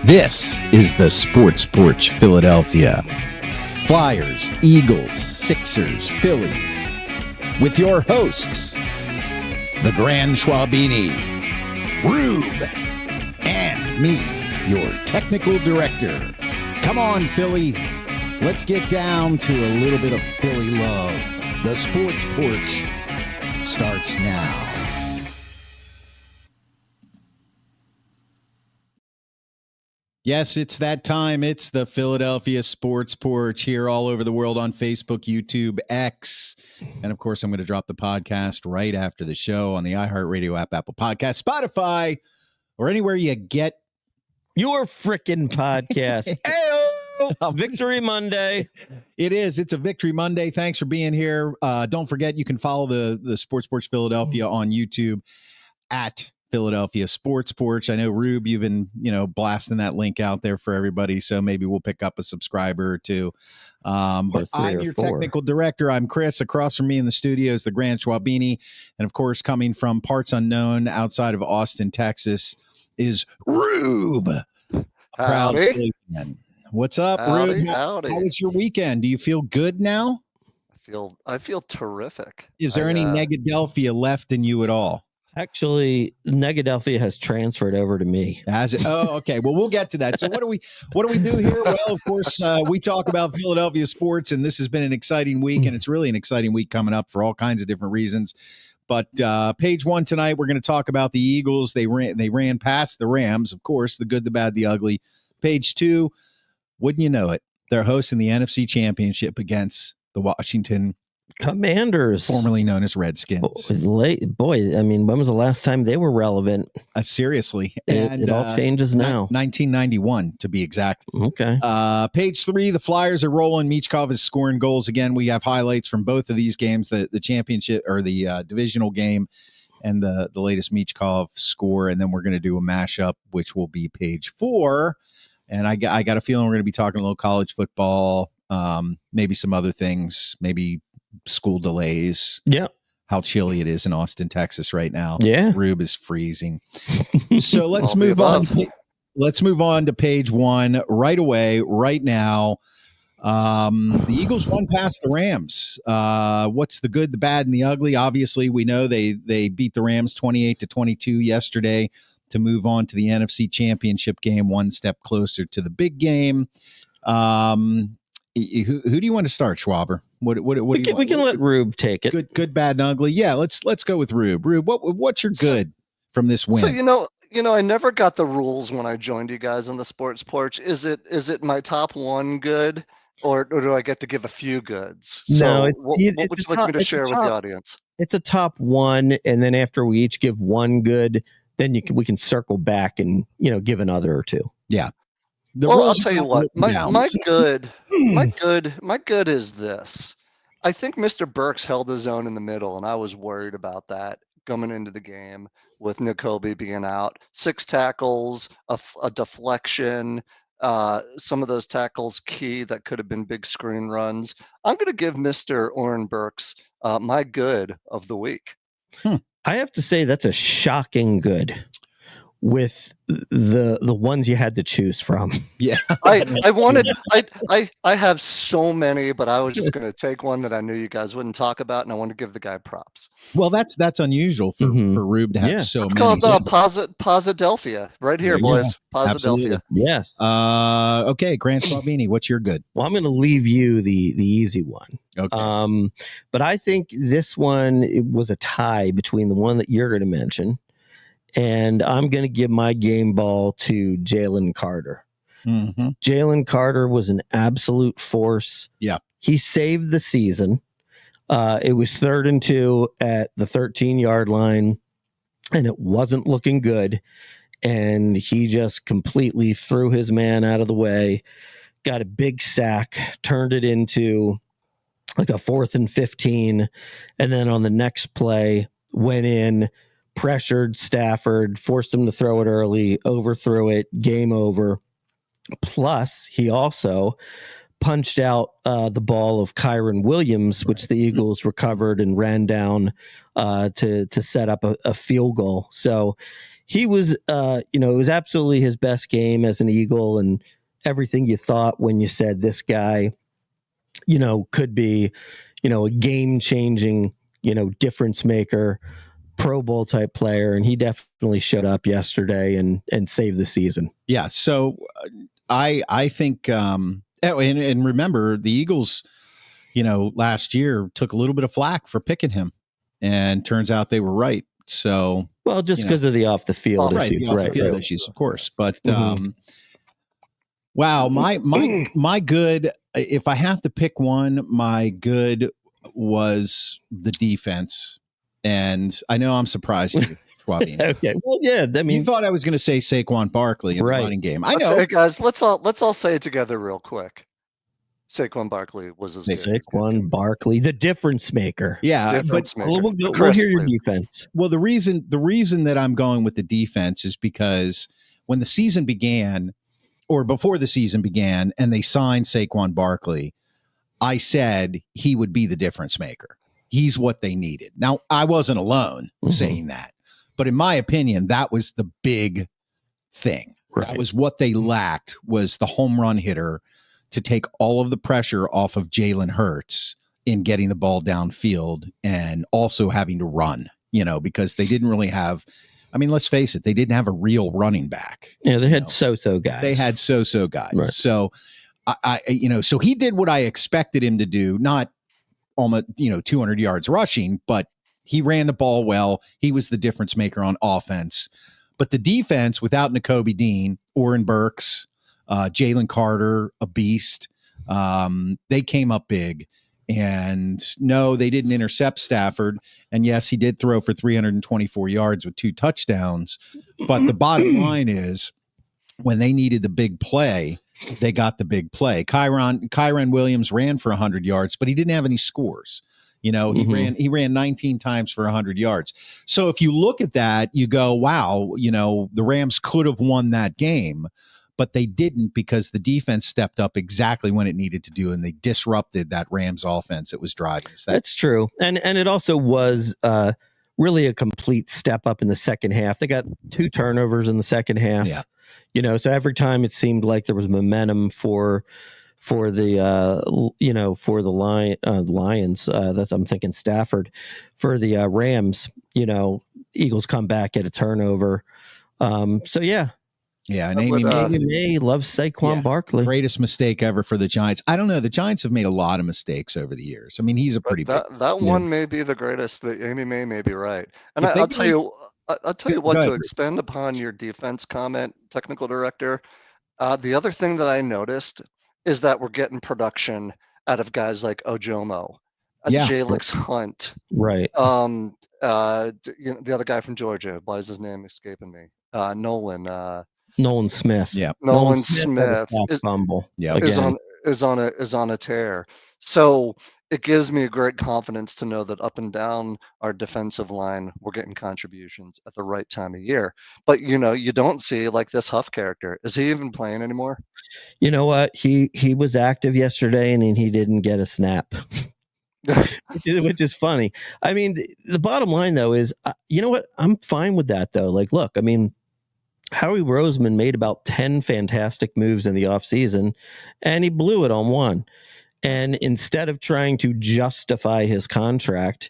This is the Sports Porch Philadelphia. Flyers, Eagles, Sixers, Phillies. With your hosts, the Grand Schwabini, Rube, and me, your technical director. Come on, Philly. Let's get down to a little bit of Philly love. The Sports Porch starts now. Yes, it's that time. It's the Philadelphia Sports Porch here all over the world on Facebook, YouTube, X. And of course, I'm going to drop the podcast right after the show on the iHeartRadio app, Apple Podcast, Spotify, or anywhere you get your freaking podcast. Victory Monday. It is. It's a Victory Monday. Thanks for being here. Don't forget, you can follow the Sports Porch Philadelphia on YouTube at Philadelphia Sports Porch. I know, Rube, you've been, blasting that link out there for everybody, so maybe we'll pick up a subscriber or two. But I'm your technical director. I'm Chris. Across from me in the studio is the Grand Schwabini. And of course, coming from parts unknown outside of Austin, Texas, is Rube. Howdy. What's up, howdy, Rube? Howdy. How was your weekend? Do you feel good now? I feel terrific. Is there any Negadelphia left in you at all? Actually, Negadelphia has transferred over to me. Has it? Oh, okay. Well, we'll get to that. So what do we do here? Well, of course, we talk about Philadelphia sports, and this has been an exciting week, and it's really an exciting week coming up for all kinds of different reasons. But page one tonight, we're going to talk about the Eagles. They ran past the Rams, of course, the good, the bad, the ugly. Page two, wouldn't you know it, they're hosting the NFC Championship against the Washington Commanders, formerly known as Redskins. Boy, I mean, when was the last time they were relevant? Seriously. It all changes now. 1991, to be exact. Okay. Page three, the Flyers are rolling. Michkov is scoring goals again. We have highlights from both of these games, the championship or the divisional game and the latest Michkov score. And then we're going to do a mashup, which will be page four. And I got a feeling we're going to be talking a little college football, maybe some other things, maybe school delays. Yeah. How chilly it is in Austin, Texas right now. Yeah. Rube is freezing. So let's move on. Let's move on to page one right away, right now. The Eagles won past the Rams. What's the good, the bad, and the ugly? Obviously, we know they beat the Rams 28-22 yesterday to move on to the NFC Championship game, one step closer to the big game. Who do you want to start, Schwaber? We can let Rube take it. Good, bad, and ugly. Yeah, let's go with Rube. Rube, what's your good from this win? So I never got the rules when I joined you guys on the Sports Porch. Is it my top one good, or do I get to give a few goods? No, what would you like me to share with the audience? It's a top one, and then after we each give one good, then we can circle back and give another or two. Yeah. I'll tell you what. My good is this. I think Mr. Burks held his own in the middle, and I was worried about that coming into the game with Nakobe being out. 6 tackles, a deflection, some of those tackles key that could have been big screen runs. I'm going to give Mr. Oren Burks my good of the week. I have to say that's a shocking good with the ones you had to choose from. Yeah. I have so many, but I was just going to take one that I knew you guys wouldn't talk about, and I want to give the guy props. Well, that's unusual for Rube to have so many. It's called Posidelphia right here, boys. Posidelphia. Yes. Okay, Grant Schwabini, what's your good? Well, I'm going to leave you the easy one. Okay. But I think this one, it was a tie between the one that you're going to mention, and I'm going to give my game ball to Jalen Carter. Mm-hmm. Jalen Carter was an absolute force. Yeah. He saved the season. It was 3rd and 2 at the 13-yard line, and it wasn't looking good. And he just completely threw his man out of the way, got a big sack, turned it into like a 4th and 15. And then on the next play, went in, pressured Stafford, forced him to throw it early, overthrew it, game over. Plus, he also punched out the ball of Kyron Williams, which the Eagles recovered and ran down to set up a field goal. So he was, it was absolutely his best game as an Eagle, and everything you thought when you said this guy, could be, a game-changing, difference maker, Pro Bowl type player, and he definitely showed up yesterday and saved the season. Yeah. So I think, and remember the Eagles, last year took a little bit of flack for picking him, and turns out they were right. So, well, just because of the off the field issues, right? Issues, of course. But wow, my good. If I have to pick one, my good was the defense, and I know I'm surprised you. Okay. Well, yeah. I mean, you thought I was going to say Saquon Barkley in the running game. I know. Hey guys, let's all say it together real quick. Saquon Barkley was as good. Saquon Barkley, the difference maker. Yeah, we'll hear your defense. Well, the reason that I'm going with the defense is because when the season began, or before the season began, and they signed Saquon Barkley, I said he would be the difference maker. He's what they needed. Now, I wasn't alone saying that. But in my opinion, that was the big thing. Right. That was what they lacked, was the home run hitter to take all of the pressure off of Jalen Hurts in getting the ball downfield, and also having to run, because they didn't really have, I mean, let's face it, they didn't have a real running back. Yeah, they had so-so guys. They had so-so guys. Right. So, so he did what I expected him to do, not almost, 200 yards rushing, but he ran the ball well. He was the difference maker on offense. But the defense, without Nakobe Dean, Oren Burks, Jalen Carter, a beast, they came up big. And no, they didn't intercept Stafford. And yes, he did throw for 324 yards with 2 touchdowns. But the bottom line is, when they needed the big play, they got the big play. Kyron Williams ran for 100 yards, but he didn't have any scores. He ran 19 times for 100 yards. So if you look at that, you go, wow, the Rams could have won that game, but they didn't, because the defense stepped up exactly when it needed to do, and they disrupted that Rams offense that was driving. That's true. And it also was really a complete step up in the second half. They got 2 turnovers in the second half. Yeah. So every time it seemed like there was momentum for the Lions, that's, I'm thinking Stafford, for the Rams, Eagles come back at a turnover. So yeah. Yeah, and Amy May loves Saquon Barkley. Greatest mistake ever for the Giants. I don't know. The Giants have made a lot of mistakes over the years. I mean, he's a pretty that one may be the greatest. The Amy may be right. And I'll tell you what, to expand upon your defense comment, technical director. The other thing that I noticed is that we're getting production out of guys like Ojomo, Jalix Hunt, right? The other guy from Georgia, why is his name escaping me? Nolan Smith. Yeah. Nolan Smith is on a tear. So it gives me a great confidence to know that up and down our defensive line, we're getting contributions at the right time of year. But you don't see, like, this Huff character. Is he even playing anymore? You know what? He was active yesterday, and he didn't get a snap. Which is funny. I mean, the bottom line, though, is, you know what? I'm fine with that, though. Like, look, I mean, Howie Roseman made about 10 fantastic moves in the offseason, and he blew it on one. And instead of trying to justify his contract,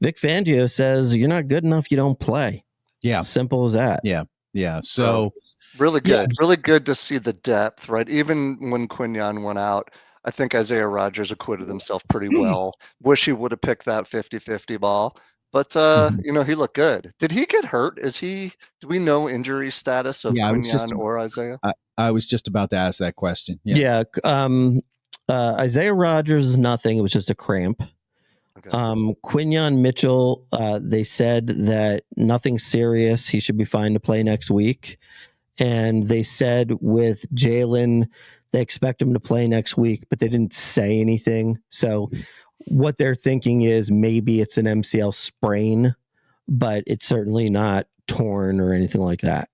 Vic Fangio says, you're not good enough, you don't play. Yeah. Simple as that. Yeah. Yeah. So really good. Yes. Really good to see the depth, right? Even when Quinyon went out, I think Isaiah Rodgers acquitted himself pretty well. Wish he would have picked that 50-50 ball. But, he looked good. Did he get hurt? Do we know injury status of Quinyon or Isaiah? I was just about to ask that question. Yeah. Isaiah Rodgers, nothing. It was just a cramp. Okay. Quinyon Mitchell, they said that nothing serious. He should be fine to play next week. And they said with Jalen, they expect him to play next week, but they didn't say anything. So what they're thinking is maybe it's an MCL sprain, but it's certainly not torn or anything like that.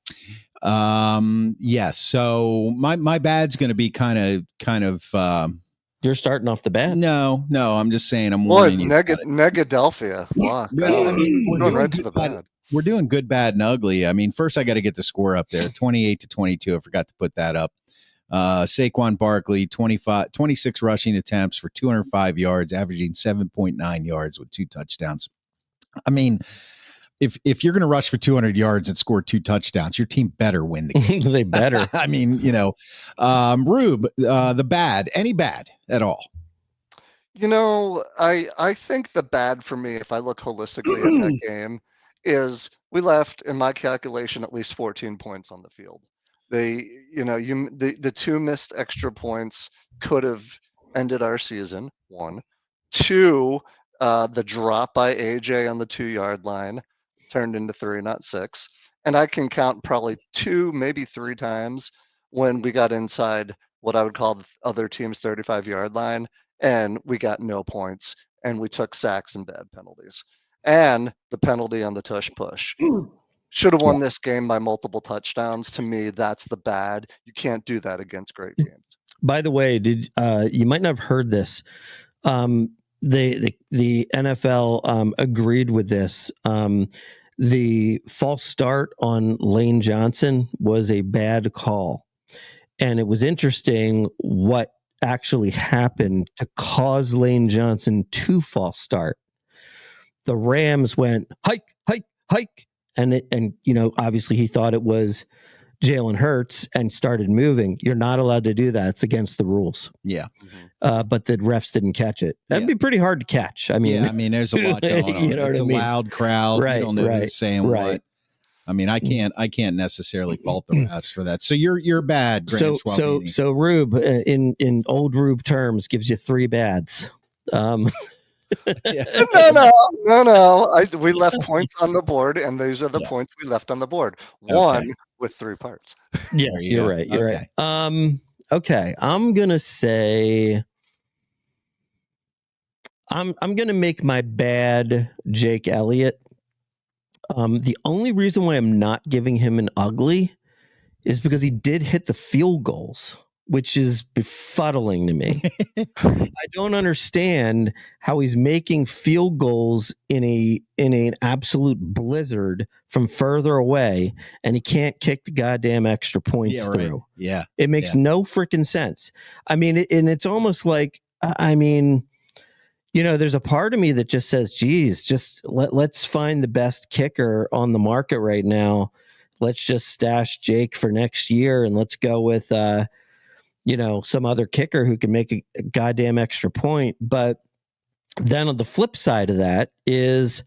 Yes. So my bad's going to be kind of. You're starting off the bad. No. I'm just saying. I'm warning you. Negadelphia. Wow. I mean, we're going right to the bad. we're doing good, bad, and ugly. I mean, first I got to get the score up there, 28-22. I forgot to put that up. Saquon Barkley, 26 rushing attempts for 205 yards, averaging 7.9 yards with 2 touchdowns. I mean, if you're going to rush for 200 yards and score 2 touchdowns, your team better win the game. They better. I mean, Rube, the bad, any bad at all? I think the bad for me, if I look holistically at that game, is we left, in my calculation, at least 14 points on the field. The 2 missed extra points could have ended our season. 1, 2, the drop by AJ on the 2-yard line turned into 3, not 6. And I can count probably 2, maybe 3 times when we got inside what I would call the other team's 35-yard line, and we got no points, and we took sacks and bad penalties. And the penalty on the tush push. Should have won this game by multiple touchdowns. To me, that's the bad. You can't do that against great teams. By the way, you might not have heard this. The NFL agreed with this. The false start on Lane Johnson was a bad call. And it was interesting what actually happened to cause Lane Johnson to false start. The Rams went hike, hike, hike. And obviously he thought it was Jalen Hurts and started moving. You're not allowed to do that. It's against the rules. Yeah. But the refs didn't catch it. That'd be pretty hard to catch. I mean, there's a lot going on. It's a loud crowd. Right, you don't know who's saying what. I mean, I can't necessarily fault the refs for that. So you're bad. So Rube, in old Rube terms, gives you 3 bads. No. We left points on the board, and these are the points we left on the board. 1 with 3 parts. Yes, you're right. You're right. Okay. I'm gonna say I'm gonna make my bad Jake Elliott. The only reason why I'm not giving him an ugly is because he did hit the field goals, which is befuddling to me. I don't understand how he's making field goals in an absolute blizzard from further away, and he can't kick the goddamn extra points through. Right. Yeah. It makes no freaking sense. I mean, and it's almost like, there's a part of me that just says, geez, just let's find the best kicker on the market right now. Let's just stash Jake for next year, and let's go with some other kicker who can make a goddamn extra point. But then on the flip side of that is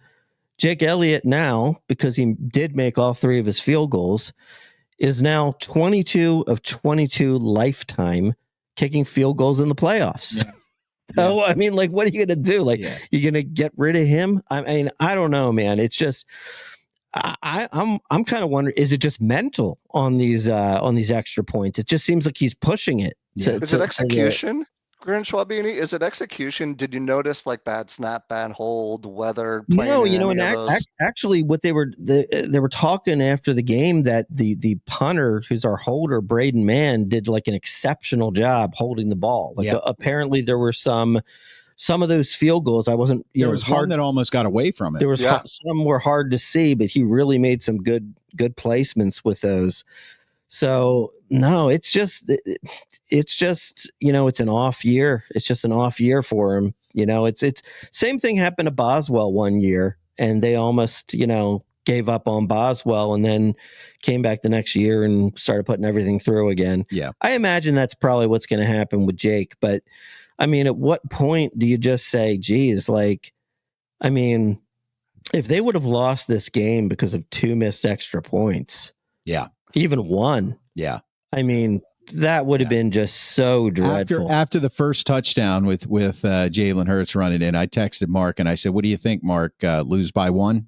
Jake Elliott now, because he did make all 3 of his field goals, is now 22 of 22 lifetime kicking field goals in the playoffs. Yeah. So, I mean, like, what are you going to do? Like, you're going to get rid of him? I mean, I don't know, man. It's just, I'm kind of wondering, is it just mental on these extra points? It just seems like he's pushing it. Is it execution, Grant Schwabini? Is it execution? Did you notice like bad snap, bad hold, weather? No, and actually, what they were talking after the game that the punter, who's our holder, Braden Mann, did like an exceptional job holding the ball. Like apparently there were some of those field goals. I wasn't. There was hard that almost got away from it. There was some were hard to see, but he really made some good placements with those. So no, it's just it's an off year. It's just an off year for him. It's same thing happened to Boswell one year, and they almost gave up on Boswell, and then came back the next year and started putting everything through again. Yeah, I imagine that's probably what's going to happen with Jake. But I mean, at what point do you just say, geez, like, I mean, if they would have lost this game because of 2 missed extra points, even 1, I mean, that would have been just so dreadful. After the first touchdown with Jalen Hurts running in, I texted Mark and I said, "What do you think, Mark? Lose by 1?"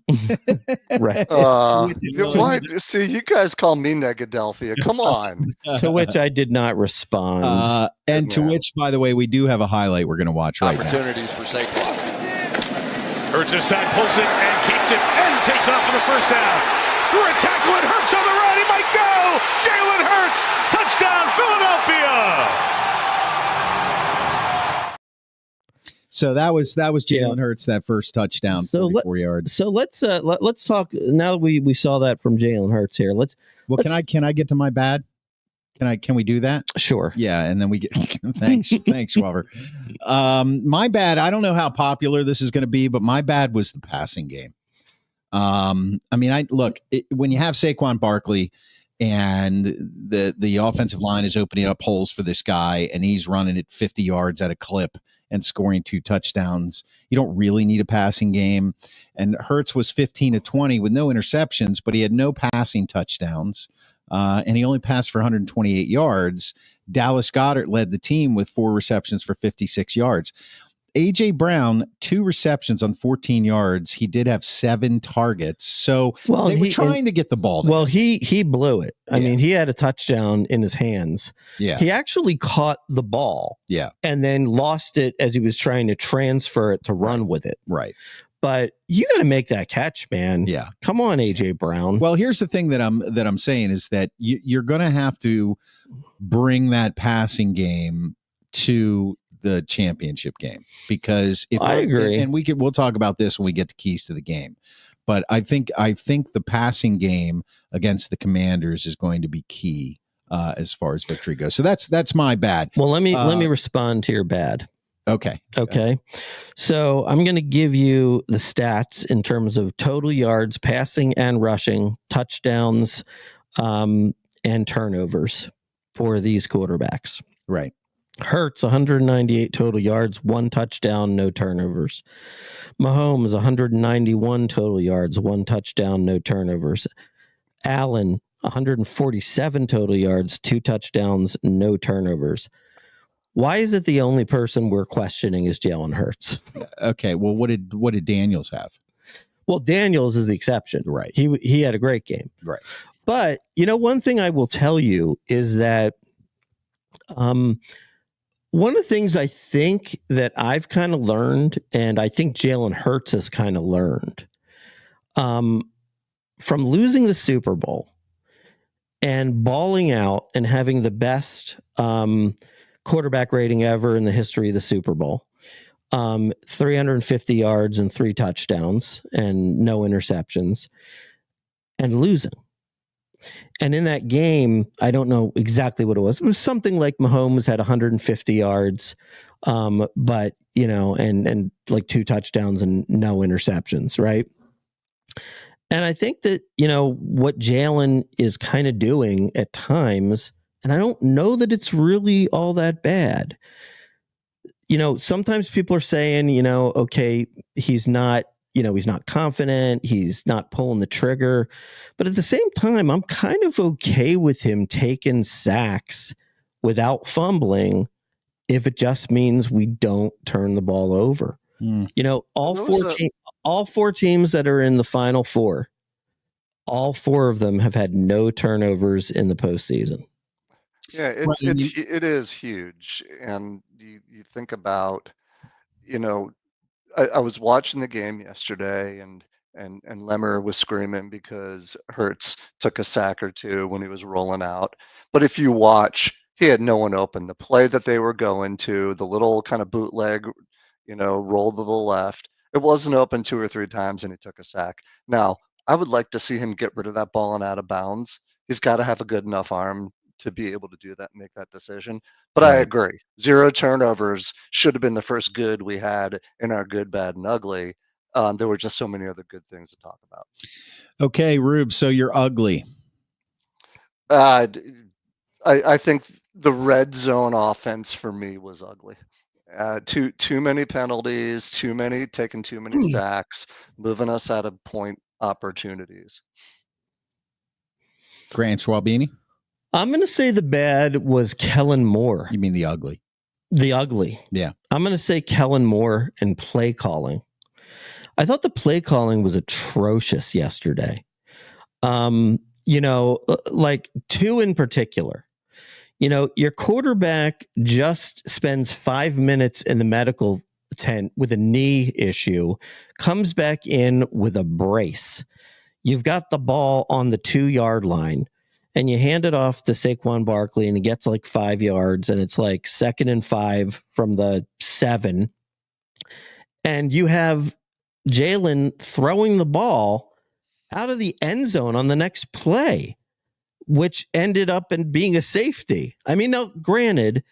Right. Why? See, you guys call me Negadelphia. Come on. To which I did not respond. And to which, by the way, we do have a highlight we're going to watch right now. Opportunities for Saquon. Hurts this time, pulls it and keeps it and takes off for the first down. Through a tackle, and Hurts on the run. He might go. Jalen Hurts, touchdown, Philadelphia. So that was Jalen Hurts, that first touchdown, 44 yards. So let's talk now that we saw that from Jalen Hurts here. Can I get to my bad? Can we do that? Sure. Yeah, and then we get thanks, Schwaber. My bad. I don't know how popular this is going to be, but my bad was the passing game. When you have Saquon Barkley and the offensive line is opening up holes for this guy, and he's running at 50 yards at a clip and scoring 2 touchdowns, you don't really need a passing game. And Hurts was 15 to 20 with no interceptions, but he had no passing touchdowns. And he only passed for 128 yards. Dallas Goedert led the team with 4 receptions for 56 yards. A.J. Brown, 2 receptions on 14 yards. He did have 7 targets. So they were trying to get the ball down. Well, he blew it. I mean, he had a touchdown in his hands. Yeah. He actually caught the ball. Yeah. And then lost it as he was trying to transfer it to run with it. Right. But you got to make that catch, man. Yeah. Come on, A.J. Brown. Well, here's the thing that I'm saying is that you're going to have to bring that passing game to the championship game, because if I agree, and we'll talk about this when we get the keys to the game, but I think the passing game against the Commanders is going to be key as far as victory goes. So that's my bad. Well, let me respond to your bad. Okay. So I'm going to give you the stats in terms of total yards, passing and rushing, touchdowns, and turnovers for these quarterbacks. Right. Hurts, 198 total yards, 1 touchdown, no turnovers. Mahomes, 191 total yards, 1 touchdown, no turnovers. Allen, 147 total yards, 2 touchdowns, no turnovers. Why is it the only person we're questioning is Jalen Hurts? Okay. Well, what did Daniels have? Well, Daniels is the exception. Right. He had a great game. Right. But, one thing I will tell you is that one of the things I think that I've kind of learned, and I think Jalen Hurts has kind of learned, from losing the Super Bowl and balling out and having the best quarterback rating ever in the history of the Super Bowl, 350 yards and 3 touchdowns and no interceptions, and losing. And in that game, I don't know exactly what it was. It was something like Mahomes had 150 yards, but and like 2 touchdowns and no interceptions, right? And I think that what Jalen is kind of doing at times, and I don't know that it's really all that bad. Sometimes people are saying, okay, he's not confident, he's not pulling the trigger. But at the same time, I'm kind of okay with him taking sacks without fumbling if it just means we don't turn the ball over. All 4 teams that are in the Final Four, all 4 of them have had no turnovers in the postseason. Yeah, it is huge. And you think about, I was watching the game yesterday, and Lemmer was screaming because Hurts took a sack or 2 when he was rolling out. But if you watch, he had no one open. The play that they were going to, the little kind of bootleg, roll to the left, it wasn't open 2 or 3 times, and he took a sack. Now, I would like to see him get rid of that ball and out of bounds. He's got to have a good enough arm to be able to do that and make that decision. But right. I agree. 0 turnovers should have been the first good we had in our good, bad, and ugly. There were just so many other good things to talk about. Okay, Rube, so you're ugly. I think the red zone offense for me was ugly. Too many penalties, taking too many sacks, moving us out of point opportunities. Grant Schwabini? I'm going to say the bad was Kellen Moore. You mean the ugly? The ugly. Yeah. I'm going to say Kellen Moore and play calling. I thought the play calling was atrocious yesterday. Like 2 in particular. Your quarterback just spends 5 minutes in the medical tent with a knee issue, comes back in with a brace. You've got the ball on the 2-yard line, and you hand it off to Saquon Barkley, and he gets like 5 yards, and it's like 2nd and 5 from the 7. And you have Jalen throwing the ball out of the end zone on the next play, which ended up in being a safety. I mean, now granted,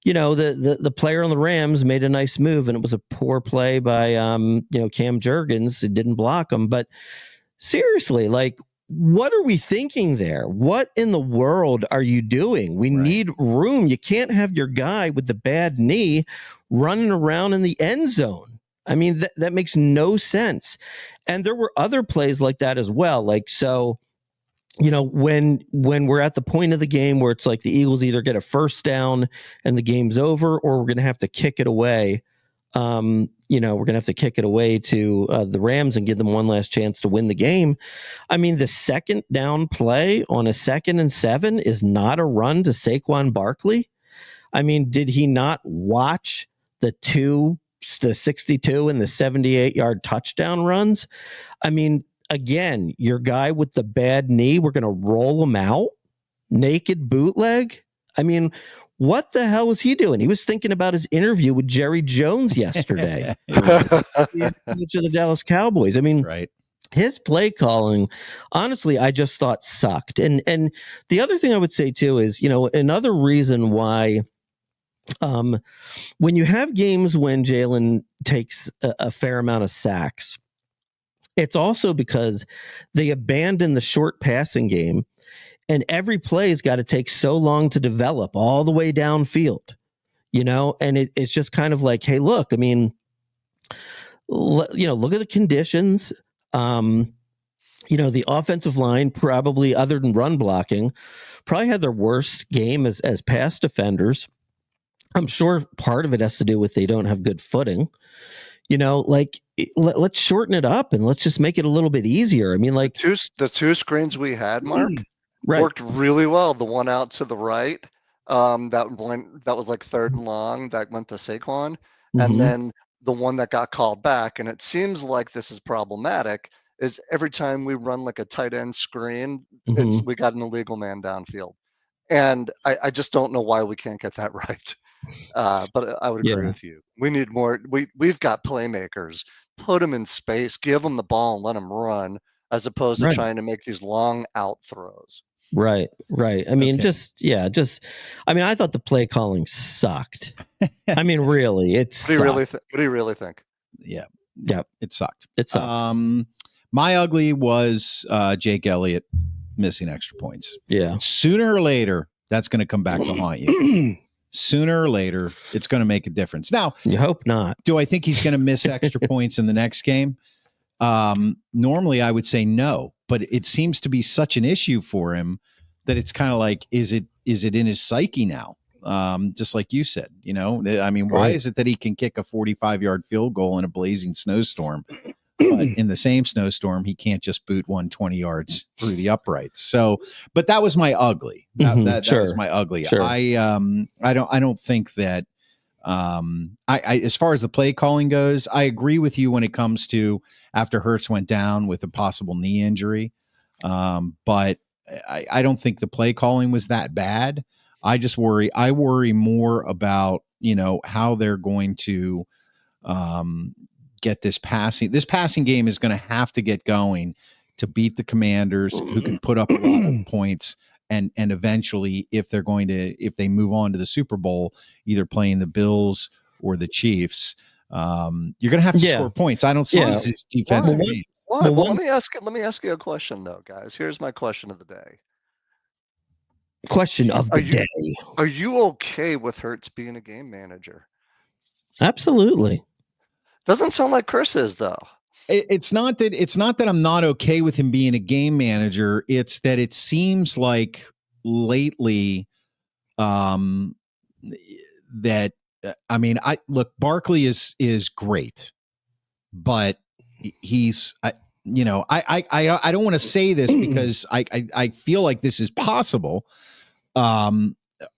the player on the Rams made a nice move, and it was a poor play by Cam Jurgens. It didn't block him, but seriously, like, what are we thinking there? What in the world are you doing? We need room. You can't have your guy with the bad knee running around in the end zone. I mean, that makes no sense. And there were other plays like that as well. Like, so, when we're at the point of the game where it's like the Eagles either get a first down and the game's over, or we're going to have to kick it away. We're going to have to kick it away to the Rams and give them one last chance to win the game. I mean, the second down play on a 2nd and 7 is not a run to Saquon Barkley. I mean, did he not watch the 62 and the 78-yard touchdown runs? I mean, again, your guy with the bad knee, we're going to roll him out, naked bootleg. I mean, what the hell was he doing? He was thinking about his interview with Jerry Jones yesterday. Coach of the Dallas Cowboys. I mean, his play calling, honestly, I just thought sucked. And the other thing I would say too is, another reason why when you have games when Jalen takes a fair amount of sacks, it's also because they abandon the short passing game, and every play has got to take so long to develop all the way downfield, and it's just kind of like, hey, look, I mean, look at the conditions. The offensive line, probably other than run blocking, probably had their worst game as pass defenders. I'm sure part of it has to do with they don't have good footing. Let's shorten it up and let's just make it a little bit easier. I mean, like the two screens we had, Mark, worked really well. The one out to the right, that was like 3rd and long, that went to Saquon, and then the one that got called back. And it seems like this is problematic. Is every time we run like a tight end screen, we got an illegal man downfield, and I just don't know why we can't get that right. But I would agree with you. We need more. We've got playmakers. Put them in space. Give them the ball and let them run, as opposed to trying to make these long out throws. Right. I mean, I thought the play calling sucked. I mean, really, what do you really think? Yeah. It sucked. My ugly was Jake Elliott missing extra points. Yeah. Sooner or later, that's going to come back to haunt you. Sooner or later, it's going to make a difference. Now, you hope not. Do I think he's going to miss extra points in the next game? Normally, I would say no, but it seems to be such an issue for him that it's kind of like, is it in his psyche now? Just like you said, I mean, why is it that he can kick a 45-yard field goal in a blazing snowstorm, but in the same snowstorm, he can't just boot 120 yards through the uprights? So, but that was my ugly. That was my ugly. Sure. I don't think that, I as far as the play calling goes, I agree with you when it comes to after Hurts went down with a possible knee injury. But I don't think the play calling was that bad. I worry more about, how they're going to, get this passing game is going to have to get going to beat the Commanders, who can put up a lot of points, and eventually, if they move on to the Super Bowl, either playing the Bills or the Chiefs, you're going to have to score points. I don't see this defensive game. Well, let me ask you a question though, guys. Here's my question of the day. Are you okay with Hurts being a game manager? Absolutely. Doesn't sound like Chris is, though. It's not that I'm not okay with him being a game manager. It's that it seems like lately that Barkley is great, but he's I don't want to say this because I feel like this is possible.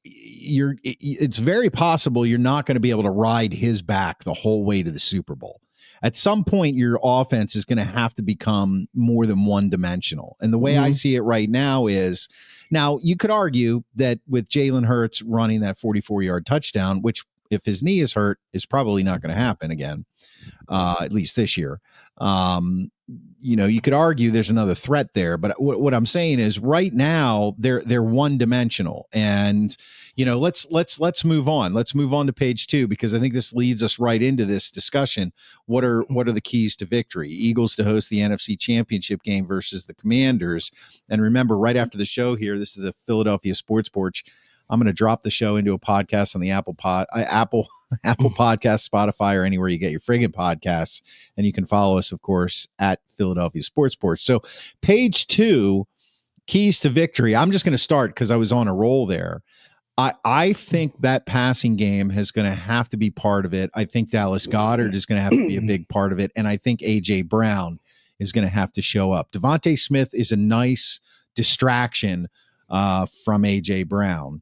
It's very possible you're not going to be able to ride his back the whole way to the Super Bowl. At some point, your offense is going to have to become more than one-dimensional. And the way I see it right now is, now you could argue that with Jalen Hurts running that 44-yard touchdown, which if his knee is hurt, is probably not going to happen again, at least this year. You could argue there's another threat there, but what I'm saying is right now they're one dimensional, and let's move on. Let's move on to page 2, because I think this leads us right into this discussion. What are the keys to victory? Eagles to host the NFC Championship game versus the Commanders. And remember, right after the show here, this is a Philadelphia Sports Porch. I'm going to drop the show into a podcast on the Apple Podcast, Spotify, or anywhere you get your friggin' podcasts. And you can follow us, of course, at Philadelphia Sports Porch. So page 2, keys to victory. I'm just going to start because I was on a roll there. I think that passing game is going to have to be part of it. I think Dallas Goedert is going to have to be a big part of it. And I think A.J. Brown is going to have to show up. Devontae Smith is a nice distraction from A.J. Brown.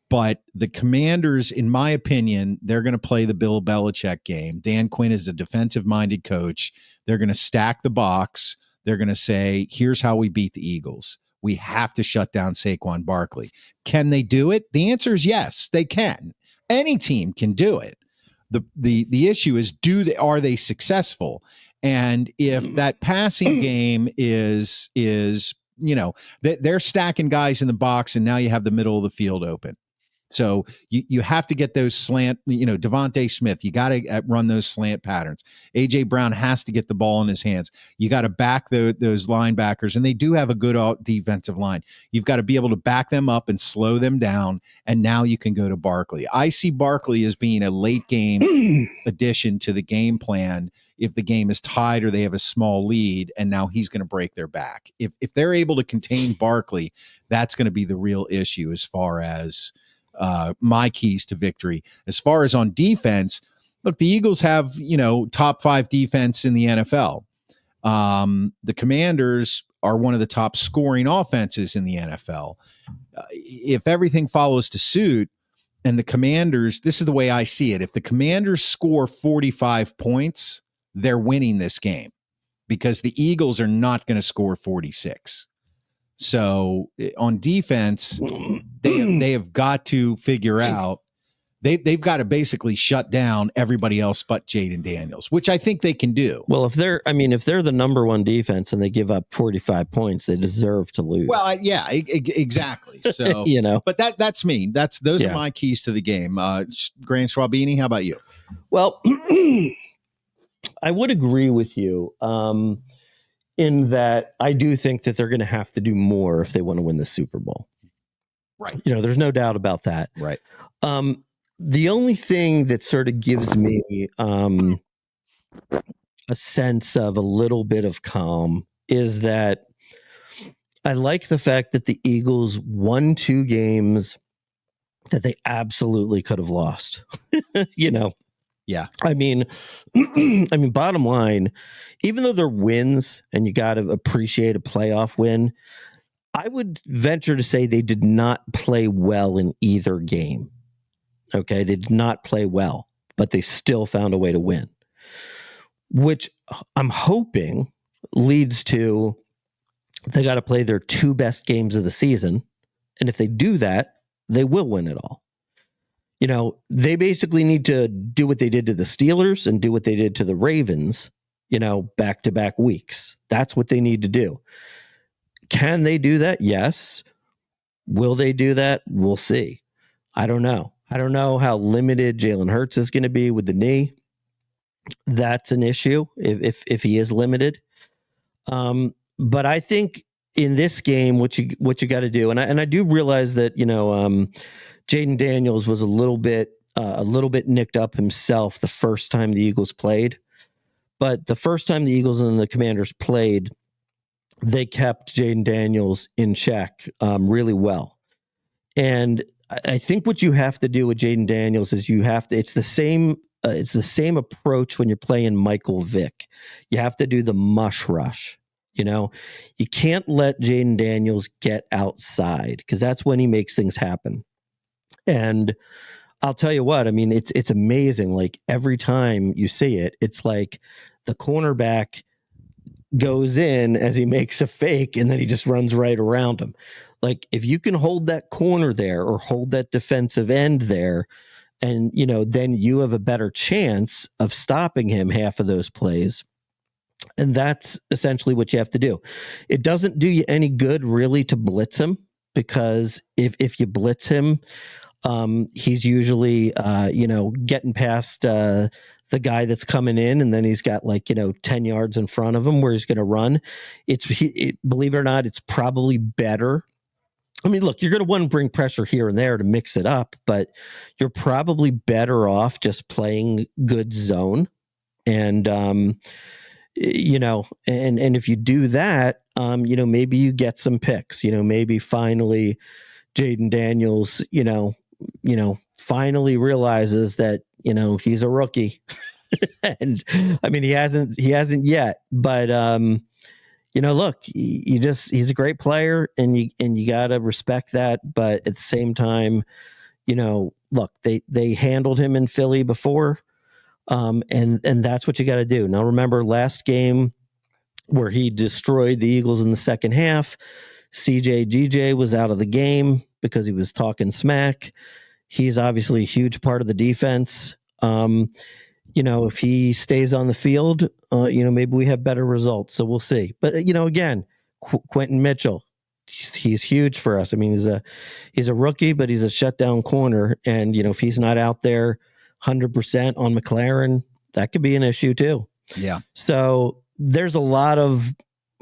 But the Commanders, in my opinion, they're going to play the Bill Belichick game. Dan Quinn is a defensive-minded coach. They're going to stack the box. They're going to say, here's how we beat the Eagles. We have to shut down Saquon Barkley. Can they do it? The answer is yes, they can. Any team can do it. The issue is, are they successful? And if that passing game is they're stacking guys in the box, and now you have the middle of the field open. So you have to get those slant, Devontae Smith, you got to run those slant patterns. A.J. Brown has to get the ball in his hands. You got to back those linebackers, and they do have a good defensive line. You've got to be able to back them up and slow them down, and now you can go to Barkley. I see Barkley as being a late game addition to the game plan if the game is tied or they have a small lead, and now he's going to break their back. If they're able to contain Barkley, that's going to be the real issue as far as my keys to victory. As far as on defense, look, the Eagles have, top 5 defense in the NFL. The Commanders are one of the top scoring offenses in the NFL. If everything follows to suit, and the Commanders, this is the way I see it. If the Commanders score 45 points, they're winning this game, because the Eagles are not going to score 46. So on defense, they have got to figure out, they've got to basically shut down everybody else but Jaden Daniels, which I think they can do. Well, if they're the number one defense and they give up 45 points, they deserve to lose. Well, yeah, exactly. So but that's me. Those are my keys to the game. Grant Schwabini, how about you? Well, I would agree with you. In that I do think that they're going to have to do more if they want to win the Super Bowl. Right. There's no doubt about that. Right. The only thing that sort of gives me a sense of a little bit of calm is that I like the fact that the Eagles won 2 games that they absolutely could have lost. Yeah. I mean, bottom line, even though they're wins and you got to appreciate a playoff win, I would venture to say they did not play well in either game. Okay. They did not play well, but they still found a way to win, which I'm hoping leads to they got to play their 2 best games of the season. And if they do that, they will win it all. They basically need to do what they did to the Steelers and do what they did to the Ravens, back-to-back weeks. That's what they need to do. Can they do that? Yes. Will they do that? We'll see. I don't know. I don't know how limited Jalen Hurts is going to be with the knee. That's an issue if he is limited. But I think in this game, what you got to do, and I do realize that Jaden Daniels was a little bit nicked up himself the first time the Eagles played, but the first time the Eagles and the Commanders played, they kept Jaden Daniels in check really well. And I think what you have to do with Jaden Daniels is it's the same approach when you're playing Michael Vick. You have to do the mush rush. You can't let Jaden Daniels get outside, because that's when he makes things happen. And I'll tell you what, it's amazing. Like every time you see it, it's like the cornerback goes in as he makes a fake and then he just runs right around him. Like if you can hold that corner there or hold that defensive end there And, then you have a better chance of stopping him half of those plays. And that's essentially what you have to do. It doesn't do you any good really to blitz him, because if you blitz him, he's usually, getting past the guy that's coming in, and then he's got 10 yards in front of him where he's going to run. Believe it or not, it's probably better. I mean, look, you're going to want to bring pressure here and there to mix it up, but you're probably better off just playing good zone. And, and if you do that, maybe you get some picks, maybe finally Jaden Daniels, finally realizes that, he's a rookie. And I mean, he hasn't yet, but, look, he's a great player, and you got to respect that. But at the same time, look, they handled him in Philly before. And that's what you got to do. Now, remember last game where he destroyed the Eagles in the second half, CJ was out of the game because he was talking smack. He's obviously a huge part of the defense. If he stays on the field, maybe we have better results. So we'll see. But, again, Quentin Mitchell, he's huge for us. I mean, he's a rookie, but he's a shutdown corner. And, if he's not out there 100% on McLaren, that could be an issue too. Yeah. So there's a lot of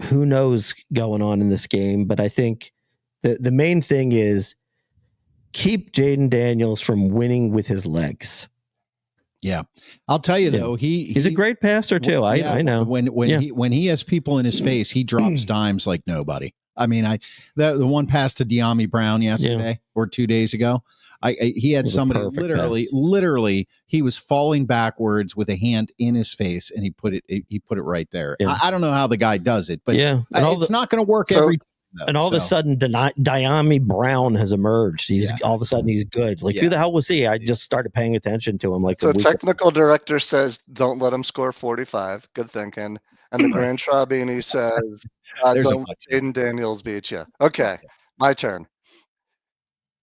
who knows going on in this game. But I think the main thing is keep Jaden Daniels from winning with his legs. Yeah, I'll tell you though, he's a great passer too. I know when he has people in his face, he drops dimes like nobody. I mean, the one pass to De'Ami Brown yesterday or 2 days ago, he had somebody literally he was falling backwards with a hand in his face, and he put it right there. Yeah. I don't know how the guy does it, but it's not going to work every time. And all of a sudden, De'Ami Brown has emerged. All of a sudden he's good. Who the hell was he? I just started paying attention to him. So technical director says, "Don't let him score 45." Good thinking. And the Grand Trabini says, "Don't let Jaden Daniels beat you." Okay, my turn.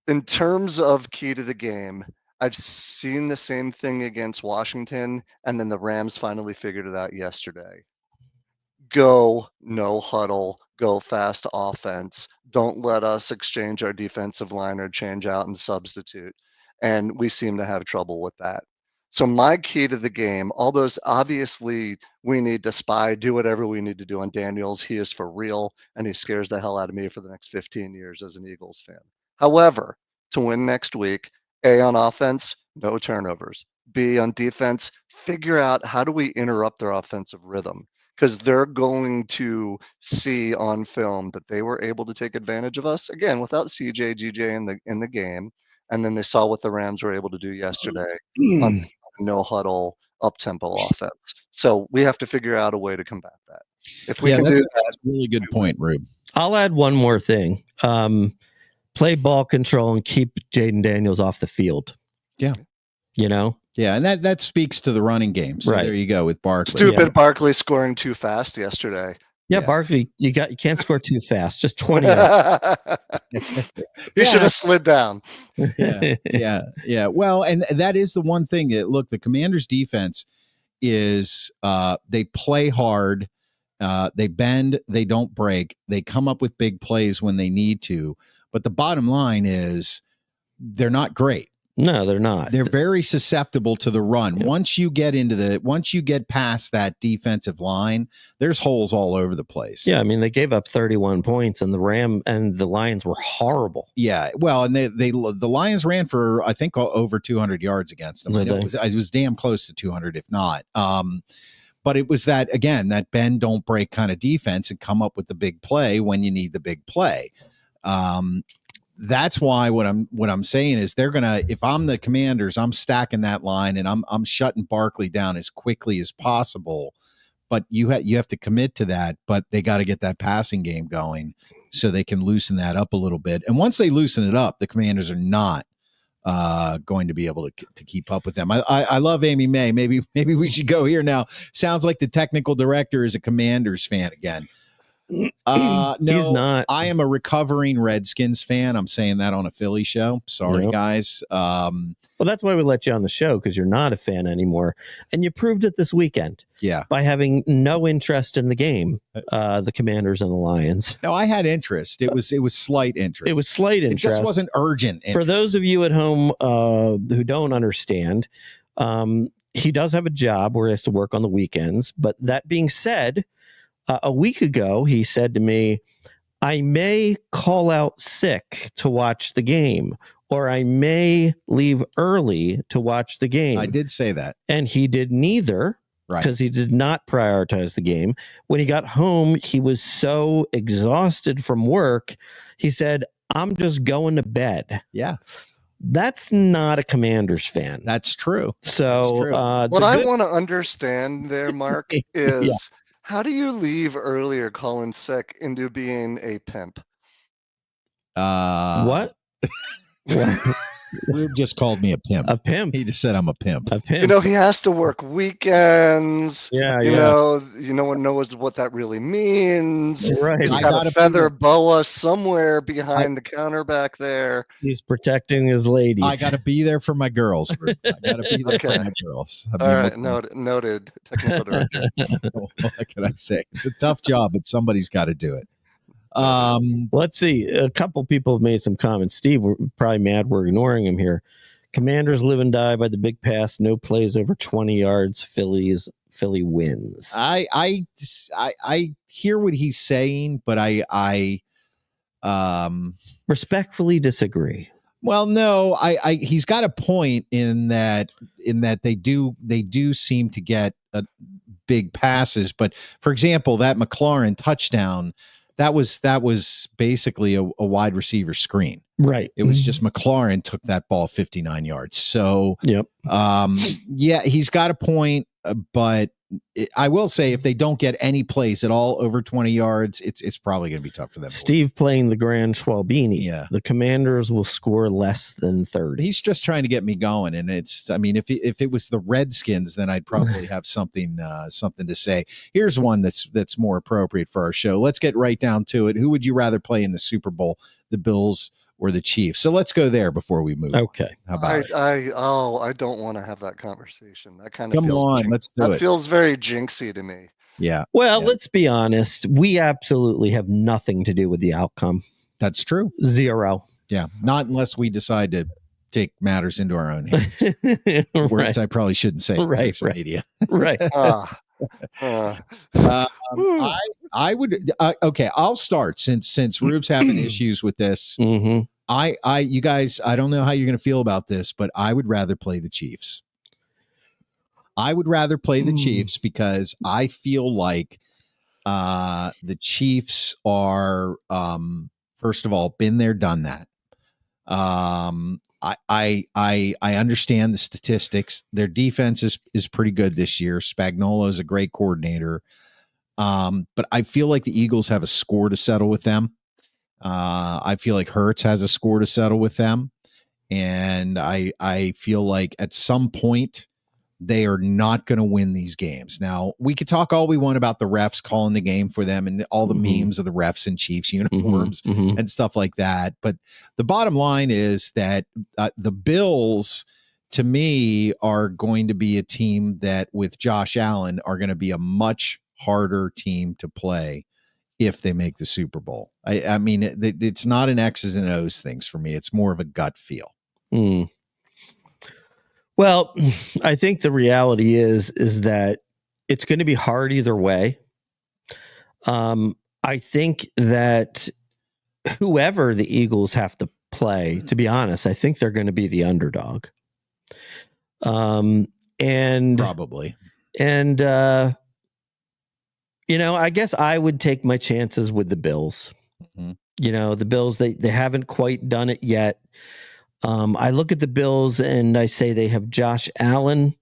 In terms of key to the game, I've seen the same thing against Washington, and then the Rams finally figured it out yesterday. Go no huddle. Go fast offense. Don't let us exchange our defensive line or change out and substitute. And we seem to have trouble with that. So my key to the game, although obviously we need to do whatever we need to do on Daniels. He is for real, and he scares the hell out of me for the next 15 years as an Eagles fan. However, to win next week, A, on offense, no turnovers. B, on defense, figure out how do we interrupt their offensive rhythm. Because they're going to see on film that they were able to take advantage of us again without GJ in the game, and then they saw what the Rams were able to do yesterday on no huddle up tempo offense. So we have to figure out a way to combat that. If we can do that, that's a really good point, Rube. I'll add one more thing: play ball control and keep Jaden Daniels off the field. Yeah, Yeah, and that speaks to the running game. So there you go with Barkley. Stupid Barkley scoring too fast yesterday. Yeah, Barkley, you can't score too fast. Just 20. He should have slid down. Yeah. Well, and that is the one thing that the Commanders' defense is they play hard, they bend, they don't break, they come up with big plays when they need to. But the bottom line is they're not great. No, they're not. They're very susceptible to the run. Yeah. Once you get past that defensive line, there's holes all over the place. Yeah, I mean, they gave up 31 points, and the Lions were horrible. Yeah, well, and the Lions ran for I think over 200 yards against them. It was damn close to 200, if not. But it was that bend don't break kind of defense and come up with the big play when you need the big play. That's why what I'm saying is they're gonna. If I'm the Commanders, I'm stacking that line and I'm shutting Barkley down as quickly as possible. But you have to commit to that. But they got to get that passing game going so they can loosen that up a little bit. And once they loosen it up, the Commanders are not going to be able to keep up with them. I love Amy May. Maybe we should go here now. Sounds like the technical director is a Commanders fan again. No, He's not. I am a recovering Redskins fan. I'm saying that on a Philly show. Sorry, Yep. guys. Well, that's why we let you on the show, because you're not a fan anymore. And you proved it this weekend. Yeah. By having no interest in the game, the Commanders and the Lions. No, I had interest. It was slight interest. It was slight interest. It just wasn't urgent interest. For those of you at home who don't understand, he does have a job where he has to work on the weekends. But that being said, a week ago, he said to me, I may call out sick to watch the game, or I may leave early to watch the game. I did say that. And he did neither, because he did not prioritize the game. When he got home, he was so exhausted from work, he said, I'm just going to bed. Yeah. That's not a Commanders fan. That's true. So what I want to understand there, Mark, is Yeah. how do you leave earlier calling sick into being a pimp? What? Rube just called me a pimp. A pimp. He just said I'm a pimp. A pimp. You know, he has to work weekends. Yeah, you know, no one knows what that really means. Right. He's got a feather boa somewhere behind the counter back there. He's protecting his ladies. I got to be there for my girls. Rube. I got to be there for my girls. All right, noted. Technical director. What can I say? It's a tough job, but somebody's got to do it. Let's see. A couple people have made some comments. Steve, we're probably mad we're ignoring him here. Commanders live and die by the big pass. No plays over 20 yards. Philly wins. I hear what he's saying, but I respectfully disagree. Well, no, he's got a point in that they do seem to get big passes. But for example, that McLaurin touchdown, that was basically a wide receiver screen. Right. It was just McLaurin took that ball 59 yards. So, yep. Yeah, he's got a point, but I will say if they don't get any plays at all over 20 yards, it's probably going to be tough for them. Steve playing the Grand Schwalbini. Yeah. The Commanders will score less than 30. He's just trying to get me going. And if it was the Redskins, then I'd probably have something to say. Here's one that's more appropriate for our show. Let's get right down to it. Who would you rather play in the Super Bowl, the Bills or the Chiefs? So let's go there before we move. Okay. How about it? I don't want to have that conversation. That kind of let's do it. That feels very jinxy to me. Yeah. Well, let's be honest. We absolutely have nothing to do with the outcome. That's true. Zero. Yeah. Not unless we decide to take matters into our own hands. Right. Words I probably shouldn't say on social media. Right. I would okay, I'll start since Rube's having issues with this. Mm-hmm. You guys, I don't know how you're going to feel about this, but I would rather play the Chiefs. I would rather play the Chiefs because I feel like the Chiefs are first of all been there, done that. I understand the statistics. Their defense is pretty good this year. Spagnuolo is a great coordinator. But I feel like the Eagles have a score to settle with them. I feel like Hurts has a score to settle with them. And I feel like at some point they are not going to win these games. Now, we could talk all we want about the refs calling the game for them and all the memes of the refs in Chiefs uniforms and stuff like that. But the bottom line is that the Bills, to me, are going to be a team that with Josh Allen are going to be a much harder team to play if they make the Super Bowl. I mean, it's not an X's and O's things for me. It's more of a gut feel. Well, I think the reality is that it's going to be hard either way. I think that whoever the Eagles have to play, to be honest, I think they're going to be the underdog. And probably. And, I guess I would take my chances with the Bills. Mm-hmm. The Bills, they haven't quite done it yet. I look at the Bills and I say they have Josh Allen,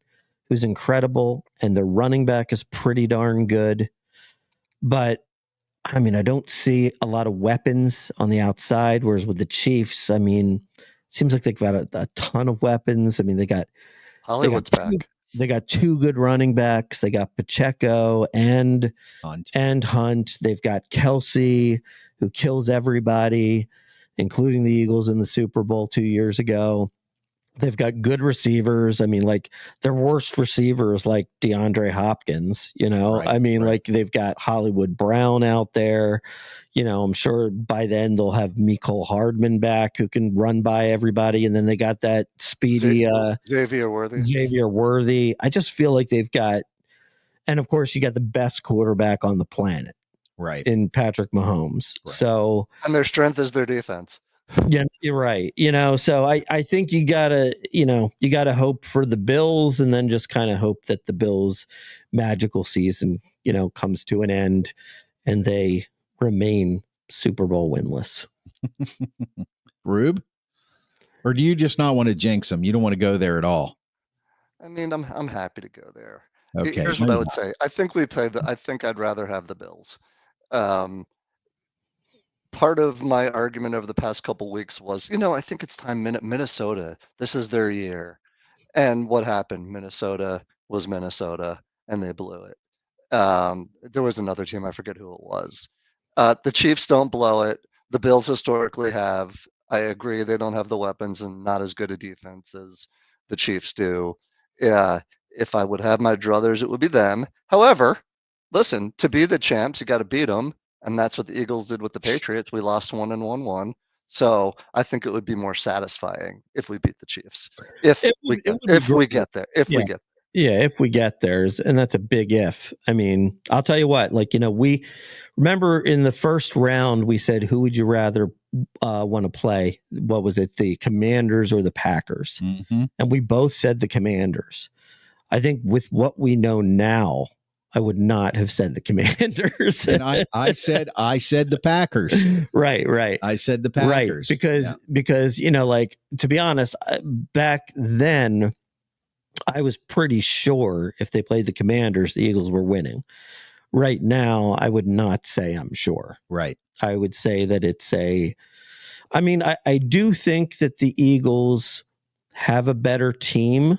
who's incredible, and their running back is pretty darn good. But, I mean, I don't see a lot of weapons on the outside, whereas with the Chiefs, I mean, it seems like they've got a ton of weapons. I mean, they got Hollywood's back. They got two good running backs. They got Pacheco and Hunt. They've got Kelsey, who kills everybody, including the Eagles in the Super Bowl 2 years ago. They've got good receivers. I mean, like their worst receivers, like DeAndre Hopkins, like they've got Hollywood Brown out there. I'm sure by then they'll have Mecole Hardman back who can run by everybody. And then they got that speedy Xavier Worthy. I just feel like they've got, and of course you got the best quarterback on the planet, right, in Patrick Mahomes. Right. So, and their strength is their defense. Yeah, you're right. So I think you gotta hope for the Bills, and then just kind of hope that the Bills' magical season, comes to an end and they remain Super Bowl winless. Rube? Or do you just not want to jinx them? You don't want to go there at all? I mean, I'm happy to go there. Okay. Here's what I would say. I think I think I'd rather have the Bills. Part of my argument over the past couple weeks was, I think it's time Minnesota, this is their year. And what happened? Minnesota was Minnesota, and they blew it. There was another team, I forget who it was. The Chiefs don't blow it. The Bills historically have. I agree, they don't have the weapons and not as good a defense as the Chiefs do. If I would have my druthers, it would be them. However, listen, to be the champs, you got to beat them. And that's what the Eagles did with the Patriots. We lost 1 and 1-1. So I think it would be more satisfying if we beat the Chiefs. If we get there. Yeah, if we get there. And that's a big if. I mean, I'll tell you what, we remember in the first round, we said, who would you rather want to play? What was it? The Commanders or the Packers? Mm-hmm. And we both said the Commanders. I think with what we know now, I would not have said the Commanders. And I said the Packers. Right. I said the Packers. Right. Because to be honest, back then I was pretty sure if they played the Commanders, the Eagles were winning. Right now, I would not say I'm sure. Right. I would say that I do think that the Eagles have a better team,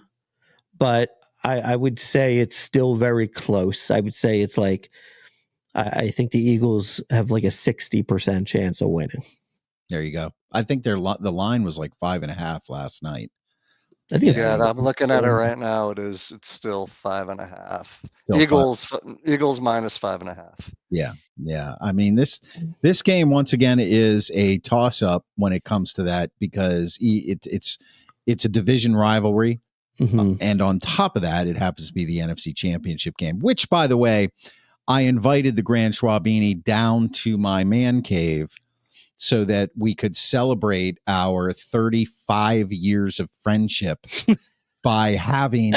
but I would say it's still very close. I would say it's I think the Eagles have a 60% chance of winning. There you go. I think the line was 5.5 last night. I think I'm looking at it right now. It's still 5.5. Eagles minus 5.5. Yeah. I mean, this game once again is a toss up when it comes to that, because it's a division rivalry. Mm-hmm. And on top of that, it happens to be the NFC Championship game, which, by the way, I invited the Grand Schwabini down to my man cave so that we could celebrate our 35 years of friendship by having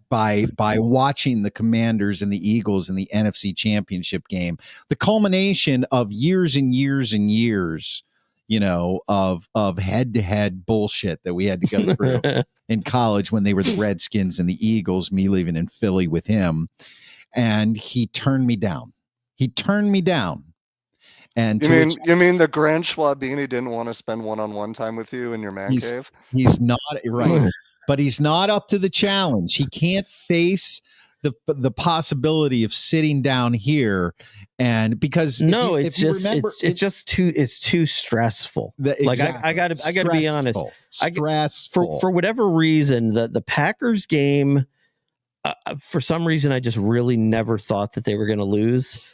by watching the Commanders and the Eagles in the NFC Championship game, the culmination of years and years and years, of head-to-head bullshit that we had to go through in college when they were the Redskins and the Eagles, me living in Philly with him. And he turned me down. And you mean the Grand Schwabini didn't want to spend one-on-one time with you in your man cave? He's not right, but he's not up to the challenge. He can't face the possibility of sitting down here, and because it's just too stressful. Exactly. I gotta be honest. Stressful. For whatever reason, the Packers game, for some reason, I just really never thought that they were going to lose,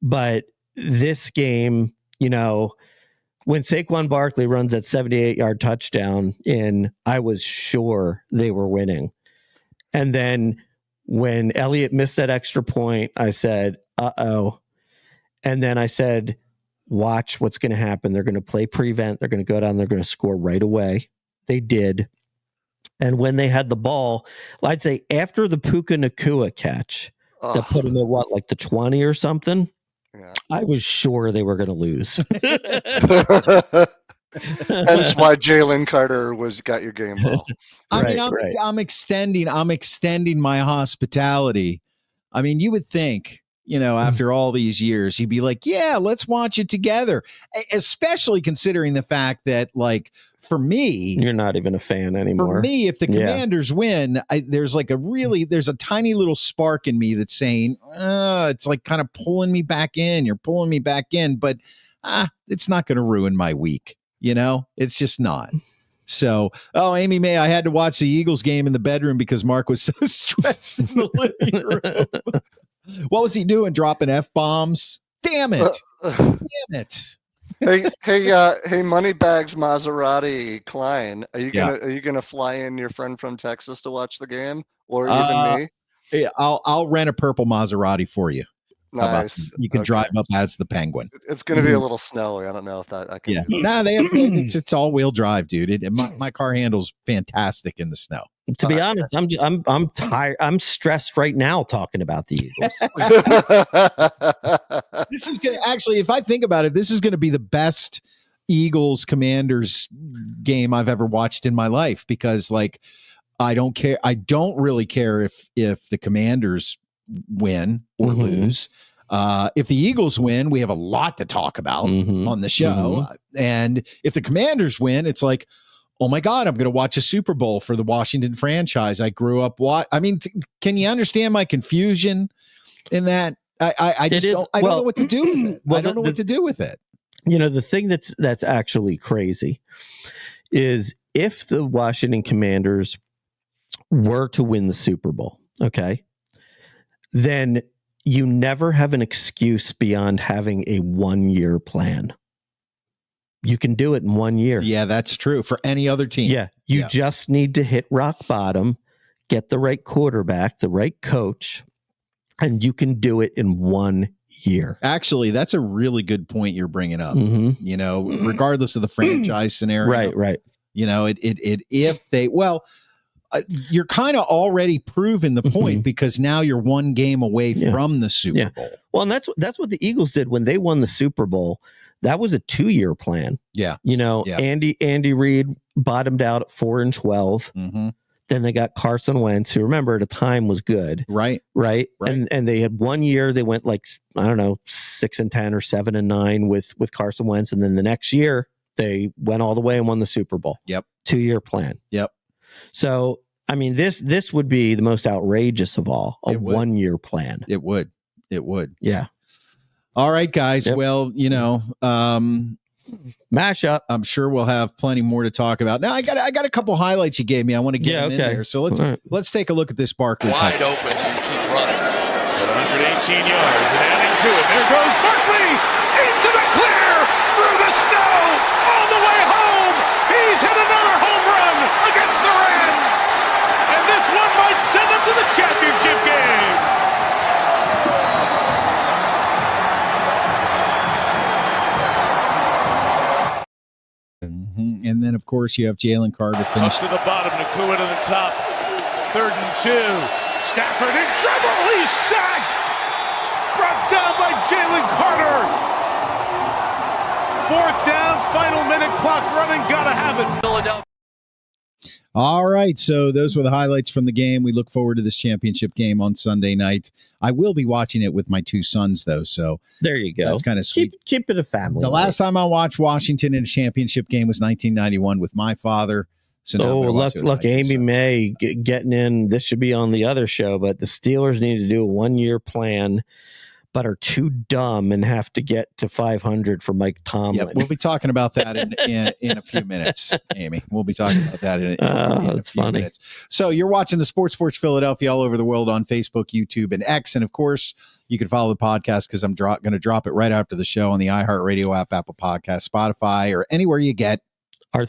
but this game, when Saquon Barkley runs that 78-yard touchdown in, I was sure they were winning. And then when Elliott missed that extra point, I said, uh-oh. And then I said, watch what's going to happen. They're going to play prevent. They're going to go down. They're going to score right away. They did. And when they had the ball, I'd say after the Puka Nacua catch, that put him at the 20 or something, yeah. I was sure they were going to lose. Hence why Jalen Carter got your game ball. I'm extending my hospitality. I mean, you would think after all these years, he'd be like, yeah, let's watch it together. Especially considering the fact that, like, for me, you're not even a fan anymore. For me, if the Commanders win, there's a tiny little spark in me that's saying, it's like kind of pulling me back in. You're pulling me back in, but it's not going to ruin my week. It's just not. So, Amy May, I had to watch the Eagles game in the bedroom because Mark was so stressed in the living room. What was he doing? Dropping F-bombs? Damn it. Damn it. Hey, Moneybags Maserati Klein, are you gonna fly in your friend from Texas to watch the game, or even me? Yeah, I'll rent a purple Maserati for you. Nice. You can drive up as the Penguin. It's going to be a little snowy. I don't know if that I can. Yeah, it's all-wheel drive, dude. My car handles fantastic in the snow. To be honest, I'm tired. I'm stressed right now talking about the Eagles. This is gonna actually, if I think about it, this is going to be the best Eagles Commanders game I've ever watched in my life because, like, I don't care. I don't really care if the Commanders win or lose. If the Eagles win, we have a lot to talk about on the show. And if the Commanders win, it's like, oh my God, I'm going to watch a Super Bowl for the Washington franchise. I grew up can you understand my confusion in that? I don't know what to do with it. I don't know what to do with it. The thing that's actually crazy is if the Washington Commanders were to win the Super Bowl, okay, then you never have an excuse beyond having a 1-year plan. You can do it in 1 year. Yeah, that's true for any other team. Yeah. You just need to hit rock bottom, get the right quarterback, the right coach, and you can do it in 1 year. Actually, that's a really good point you're bringing up. Regardless of the franchise scenario. Right. You're kind of already proven the point because now you're one game away from the Super Bowl. Well, and that's what the Eagles did when they won the Super Bowl. That was a 2-year plan. Yeah. Andy Reid bottomed out at 4-12. Then they got Carson Wentz, who, remember, at a time was good. Right. And they had 1 year. They went 6-10 or 7-9 with Carson Wentz. And then the next year they went all the way and won the Super Bowl. Yep. 2-year plan. Yep. So, I mean, this would be the most outrageous of all, a 1-year plan. It would. Yeah. All right, guys. Yep. Well, Mashup. I'm sure we'll have plenty more to talk about. Now, I got a couple highlights you gave me. I want to get them in there. So let's take a look at this Barkley. Wide open. You keep running. At 118 yards and adding to it. There goes Barkley into the clear through the snow all the way home. He's hit another home run against the Rams, and this one might send them to the championship game. And then, of course, you have Jalen Carter finished up to the bottom, Nakua to the top. 3rd and 2. Stafford in trouble. He's sacked. Brought down by Jalen Carter. 4th down, final minute clock running. Gotta have it. Philadelphia. All right, so those were the highlights from the game. We look forward to this championship game on Sunday night. I will be watching it with my 2 sons, though, so there you go. That's kind of sweet. Keep it a family. The last time I watched Washington in a championship game was 1991 with my father. So look, Amy May getting in. This should be on the other show, but the Steelers need to do a 1-year plan, but are too dumb and have to get to 500 for Mike Tomlin. Yeah, we'll be talking about that in a few minutes, Amy. We'll be talking about that in a few minutes. So you're watching the Sports Philadelphia all over the world on Facebook, YouTube, and X. And, of course, you can follow the podcast because I'm going to drop it right after the show on the iHeartRadio app, Apple Podcast, Spotify, or anywhere you get your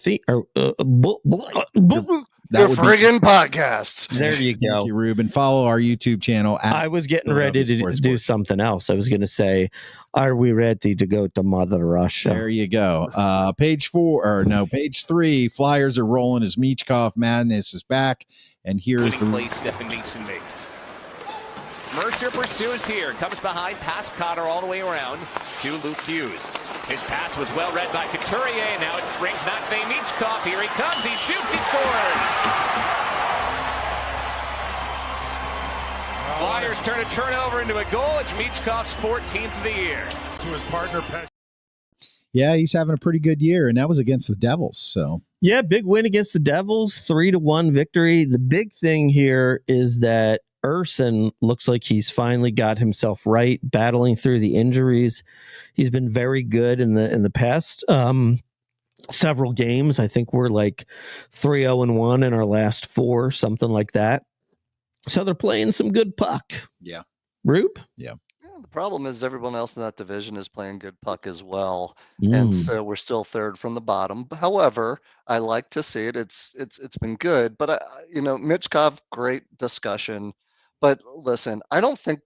friggin' podcasts. There you go. Thank you, Ruben. Follow our YouTube channel. I was getting ready to do something else. I was going to say, are we ready to go to Mother Russia? There you go. Page 3. Flyers are rolling as Michkov Madness is back. And here's the play Stephen Mason makes. Mercer pursues here. Comes behind. Pass Cotter all the way around to Luke Hughes. His pass was well read by Couturier. Now it springs Matvei Michkov. Here he comes. He shoots. He scores. Flyers turn a turnover into a goal. It's Michkov's 14th of the year. To his partner, Yeah, he's having a pretty good year, and that was against the Devils. So yeah, big win against the Devils, 3-1 victory. The big thing here is that Urson looks like he's finally got himself right, battling through the injuries. He's been very good in the past several games. I think we're like 3-0-1 in our last 4, something like that. So they're playing some good puck. Yeah. Rube? Yeah. The problem is everyone else in that division is playing good puck as well, and so we're still third from the bottom. However, I like to see it. It's been good, but Michkov, great discussion. But listen, I don't think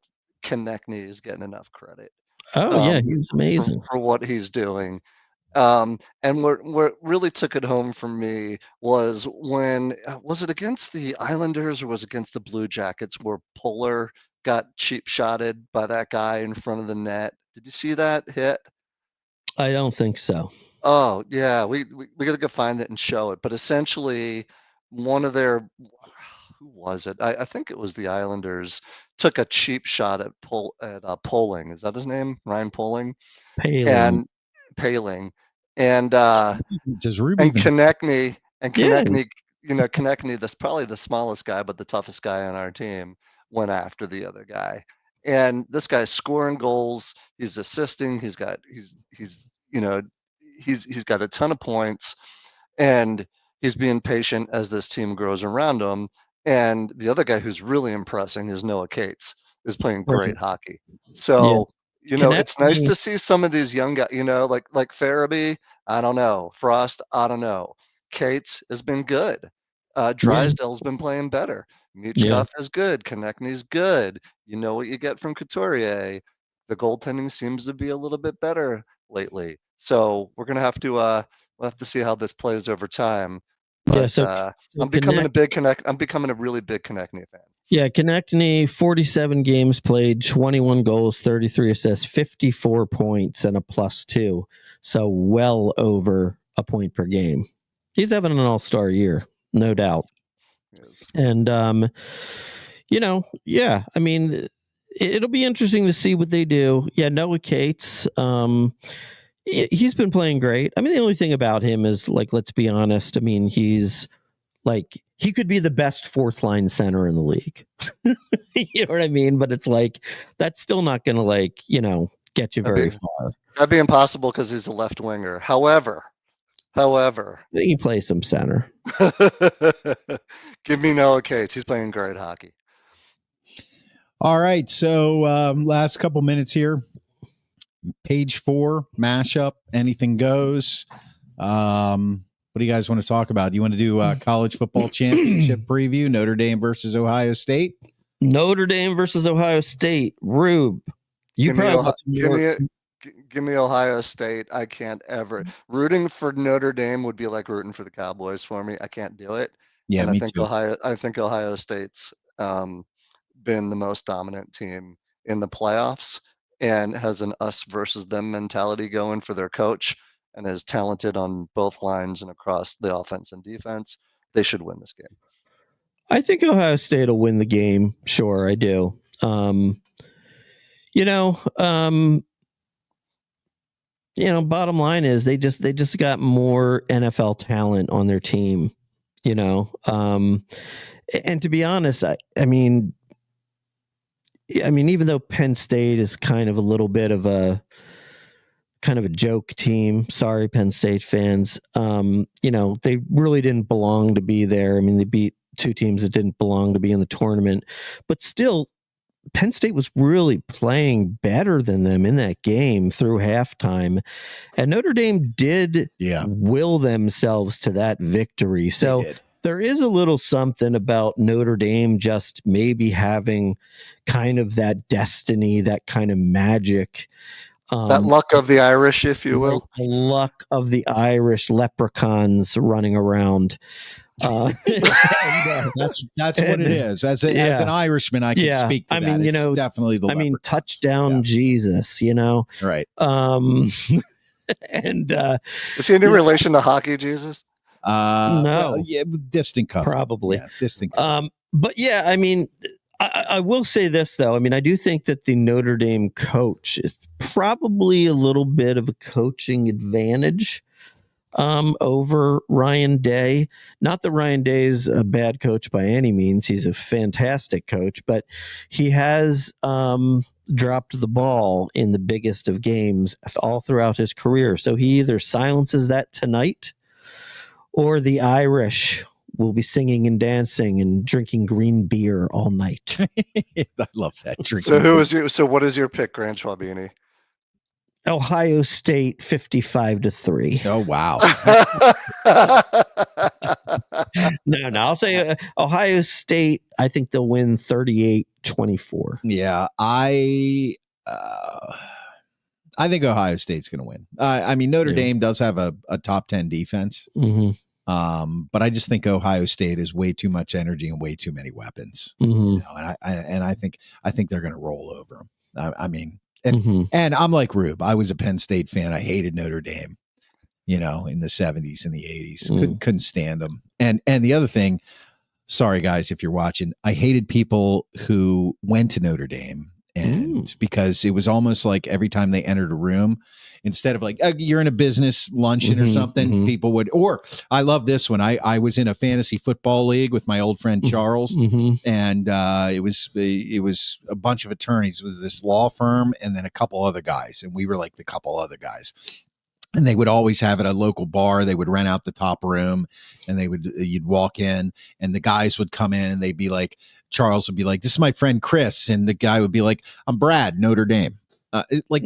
Konechny is getting enough credit. Oh yeah, he's amazing for what he's doing. And what really took it home for me was when was it against the Islanders or was it against the Blue Jackets where Puller got cheap shotted by that guy in front of the net. Did you see that hit? I don't think so. Oh yeah, we got to go find it and show it. But essentially, one of their who was it? I think it was the Islanders took a cheap shot at Poling. Is that his name? Ryan Poling. Paling. And does Ruby Konechny Yeah. Konechny, that's probably the smallest guy, but the toughest guy on our team, went after the other guy. And this guy's scoring goals. He's assisting. He's got a ton of points, and he's being patient as this team grows around him. And the other guy who's really impressing is Noah Cates, is playing great hockey. So it's nice to see some of these young guys. Like Farabee, I don't know. Frost, I don't know. Cates has been good. Drysdale's been playing better. Michkov is good. Konechny's good. You know what you get from Couturier. The goaltending seems to be a little bit better lately. So we're gonna have to we'll have to see how this plays over time. But, so I'm becoming a really big Konechny fan. Yeah, Konechny, 47 games played, 21 goals, 33 assists, 54 points, and a +2. So well over a point per game. He's having an all-star year, no doubt. Yes. And, I mean, it'll be interesting to see what they do. Yeah, Noah Cates, he's been playing great. I mean, the only thing about him is, like, let's be honest. I mean, he's like, he could be the best 4th-line center in the league. You know what I mean? But it's like, that's still not going to, get you very far. That'd be impossible because he's a left winger. However, he plays some center. Give me Noah Cates. He's playing great hockey. All right. So last couple minutes here. Page 4, mashup, anything goes. What do you guys want to talk about? You want to do college football championship preview, Notre Dame versus Ohio State? Notre Dame versus Ohio State. Rube, give me Ohio State. I can't ever. Rooting for Notre Dame would be like rooting for the Cowboys for me. I can't do it. Yeah, and me too. I think Ohio State's been the most dominant team in the playoffs and has an us versus them mentality going for their coach and is talented on both lines and across the offense and defense. They should win this game. I think Ohio State will win the game. Sure, I do. Bottom line is they just got more NFL talent on their team, and to be honest, I mean, even though Penn State is kind of a little bit of a joke team, sorry, Penn State fans, they really didn't belong to be there. I mean, they beat 2 teams that didn't belong to be in the tournament, but still, Penn State was really playing better than them in that game through halftime, and Notre Dame did will themselves to that victory. So there is a little something about Notre Dame just maybe having kind of that destiny, that kind of magic. That luck of the Irish, if you will. The luck of the Irish leprechauns running around. That's what it is. As an Irishman, I can speak to that. It's definitely the leprechauns. Touchdown Jesus, Right. And is he any relation to hockey Jesus? No. Well, distant cousin. Probably. Yeah, distant cousin. But yeah, I mean, I will say this, though. I mean, I do think that the Notre Dame coach is probably a little bit of a coaching advantage over Ryan Day. Not that Ryan Day is a bad coach by any means. He's a fantastic coach, but he has dropped the ball in the biggest of games all throughout his career. So he either silences that tonight, or the Irish will be singing and dancing and drinking green beer all night. I love that. So what is your pick, Grant Schwabini? Ohio State 55-3. Oh, wow. No, I'll say Ohio State. I think they'll win 38-24. Yeah, I think Ohio State's going to win. I mean, Notre Dame does have a top 10 defense. Mm-hmm. But I just think Ohio State is way too much energy and way too many weapons. Mm-hmm. You know, and I think they're going to roll over them. I mean, and I'm like Rube. I was a Penn State fan. I hated Notre Dame, you know, in the 70s and the 80s. Couldn't stand them. And the other thing, sorry guys, if you're watching, I hated people who went to Notre Dame. And because it was almost like every time they entered a room, instead of like, you're in a business luncheon or something, people would, or I love this one. I was in a fantasy football league with my old friend Charles, and it was a bunch of attorneys. It was this law firm and then a couple other guys. And we were like the couple other guys. And they would always have at a local bar. They would rent out the top room, and you'd walk in, and the guys would come in, and they'd be like, Charles would be like, "This is my friend Chris," and the guy would be like, "I'm Brad, Notre Dame." Like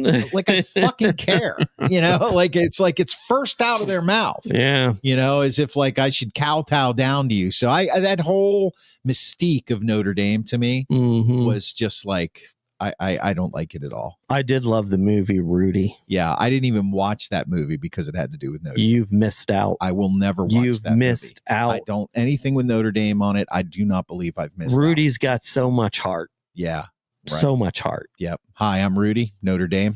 I fucking care, you know? Like it's first out of their mouth, you know, as if like I should kowtow down to you. So I that whole mystique of Notre Dame to me was just like. I don't like it at all. I did love the movie Rudy. Yeah, I didn't even watch that movie because it had to do with Notre Dame. You've missed out. I will never watch that movie. You've missed out. I don't, anything with Notre Dame on it, I do not believe I've missed Rudy's got so much heart. Yeah. Right. So much heart. Yep. Hi, I'm Rudy, Notre Dame.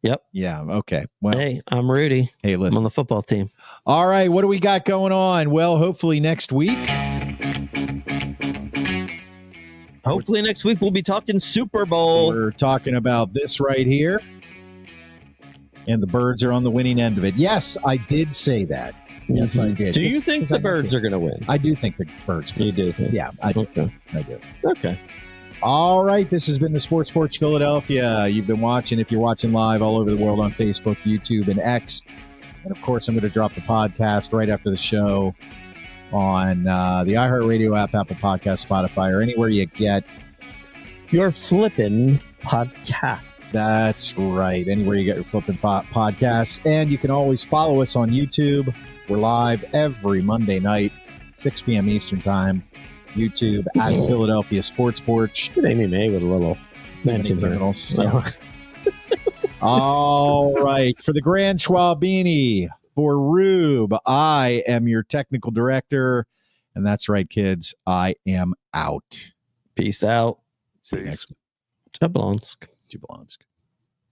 Yep. Yeah. Okay. Well, hey, I'm Rudy. Hey, listen. I'm on the football team. All right. What do we got going on? Well, hopefully next week. Hopefully next week we'll be talking Super Bowl. We're talking about this right here. And the Birds are on the winning end of it. Yes, I did say that. Yes, I did. Do you think the Birds are going to win? I do think the Birds. You do think? Yeah, I do. Okay. I do. Okay. All right. This has been the Sports Porch Philadelphia. You've been watching, if you're watching live, all over the world on Facebook, YouTube, and X. And, of course, I'm going to drop the podcast right after the show on the iHeartRadio app, Apple Podcast, Spotify, or anywhere you get your flippin' podcast. That's right. Anywhere you get your flippin' podcasts. And you can always follow us on YouTube. We're live every Monday night, 6 p.m. Eastern Time. YouTube at Philadelphia Sports Porch. Good Amy May with a little mention here. So. All right. For the Grand Schwabini, for Rube, I am your technical director. And that's right, kids. I am out. Peace out. See you next week. Jablonsk.